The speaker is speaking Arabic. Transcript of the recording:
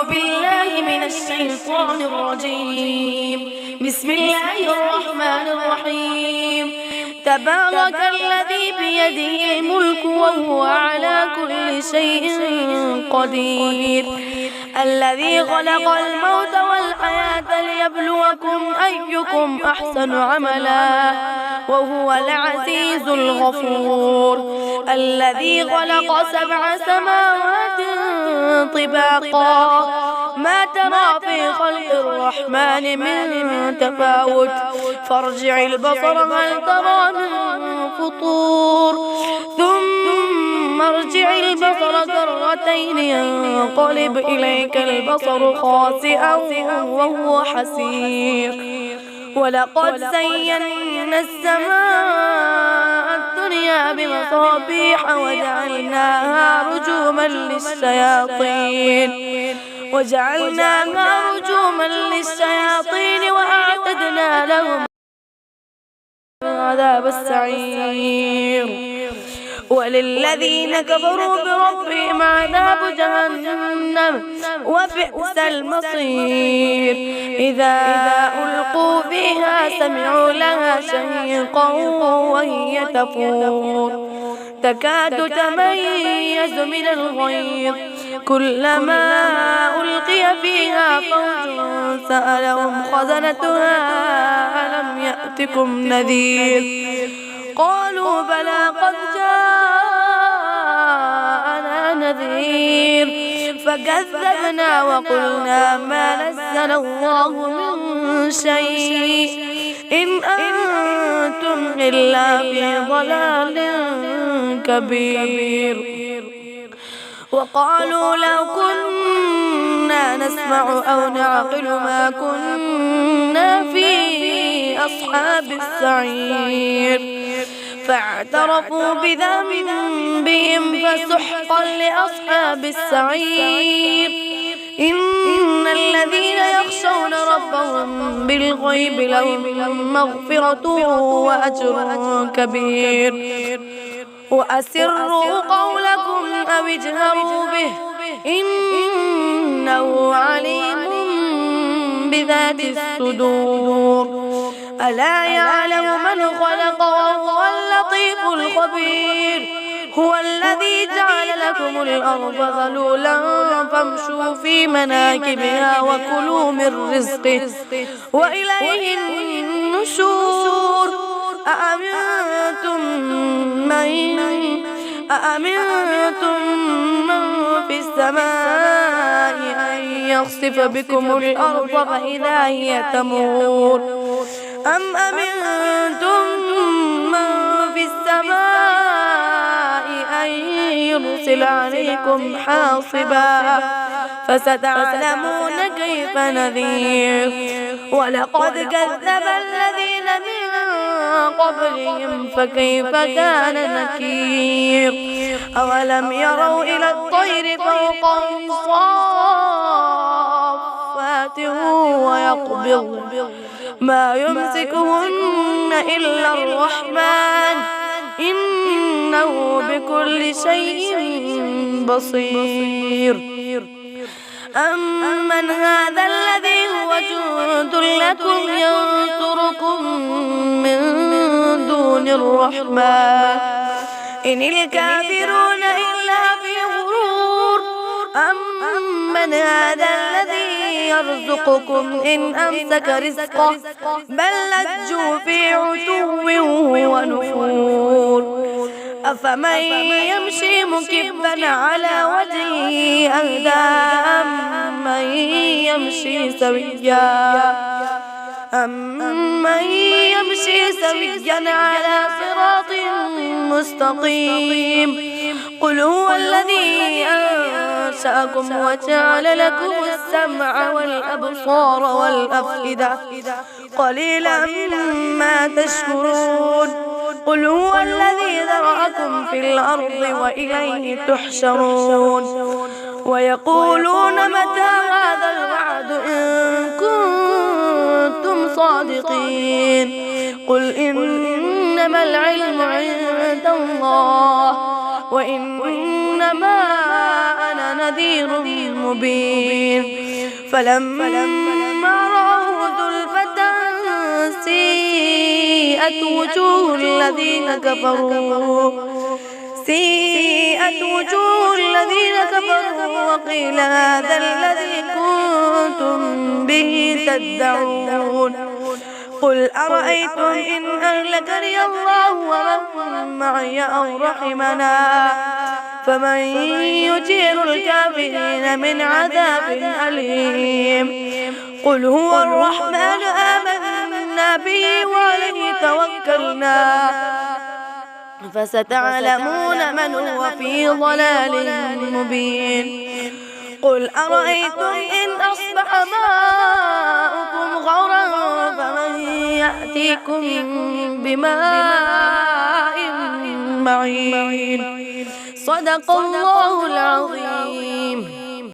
أعوذ بالله من الشيطان الرجيم. بسم الله الرحمن الرحيم. تبارك الذي بيده الملك وهو على كل شيء قدير. الذي خلق الموت والحياة ليبلوكم أيكم أحسن عملا وهو العزيز الغفور. الذي خلق 7 سماوات طباقا ما ترى في خلق الرحمن من تفاوت فارجع البصر هل ترى من فطور ثم ارجع البصر كرتين ينقلب إليك البصر خاسئا وهو حسير. ولقد زينا السماء الدنيا بمصابيح وجعلناها رجوما للشياطين وأعتدنا لهم عذاب السعير. وللذين كفروا بربهم عذاب جهنم وبئس المصير. إذا ألقوا فيها سمعوا لها شهيقا وهي تفور تكاد تميز من الغيظ كلما ألقي فيها فوج سألهم خزنتها ألم يأتكم نذير قالوا بلى قد جاءنا نذير فكذبنا وقلنا ما نزل الله من شيء إن أنتم إلا في ضلال كبير. وقالوا لو كنا نسمع أو نعقل ما كنا في أصحاب السعير فاعترفوا بذنبهم فسحقا لأصحاب السعير. إن الذين يخشون ربهم بالغيب لهم مغفرة وأجر كبير. وأسروا قولكم أو اجهروا به إنه عليم بذات الصدور. ألا يعلم من خلق وهو اللطيف الخبير. هو الذي جعل لكم الأرض ذلولا فامشوا في مناكبها وكلوا من رزقه وإليه النشور. أأمنتم من في السماء أن يخسف بكم الأرض فإذا هي تمور أم أمنتم من في السماء أن يرسل عليكم حاصبا فستعلمون كيف نذير. ولقد كذب الذين من قبلهم فكيف كان نكير. أولم يروا إلى الطير فوقهم صافات ويقبض ما يمسكهن إلا الرحمن إنه بكل شيء بصير. أمن هذا الذي هو جند لكم ينصركم من دون الرحمن إن الكافرون إلا في غرور. أمن هذا الذي يرزقكم إن أمسك رزقه بل لجوا في عتو ونفور. أفمن يمشي مكبا على وجهه أهدى أمن يمشي سويا على صراط مستقيم. قل هو الذي أنشأكم وجعل لكم السمع والأبصار والأفئدة قليلا ما تشكرون. قل هو الذي ذرأكم في الأرض وإليه تحشرون. ويقولون متى هذا الوعد إن كنتم صادقين. قل إنما العلم عند الله وإنما أنا نذير مبين. فلما رأوه زلفة سيئت وجوه الذين كفروا وقيل هذا الذي كنتم به تدعون قل أرأيتم إن أهلكني الله ومن معي أو رحمنا فمن يجير الكافرين من عذاب أليم قل هو الرحمن آمنا به وعليه توكلنا فستعلمون من هو في ضلال مبين قل أرأيتم إن أصبح ماؤكم غورا فمن يأتيكم بماء معين صدق الله العظيم.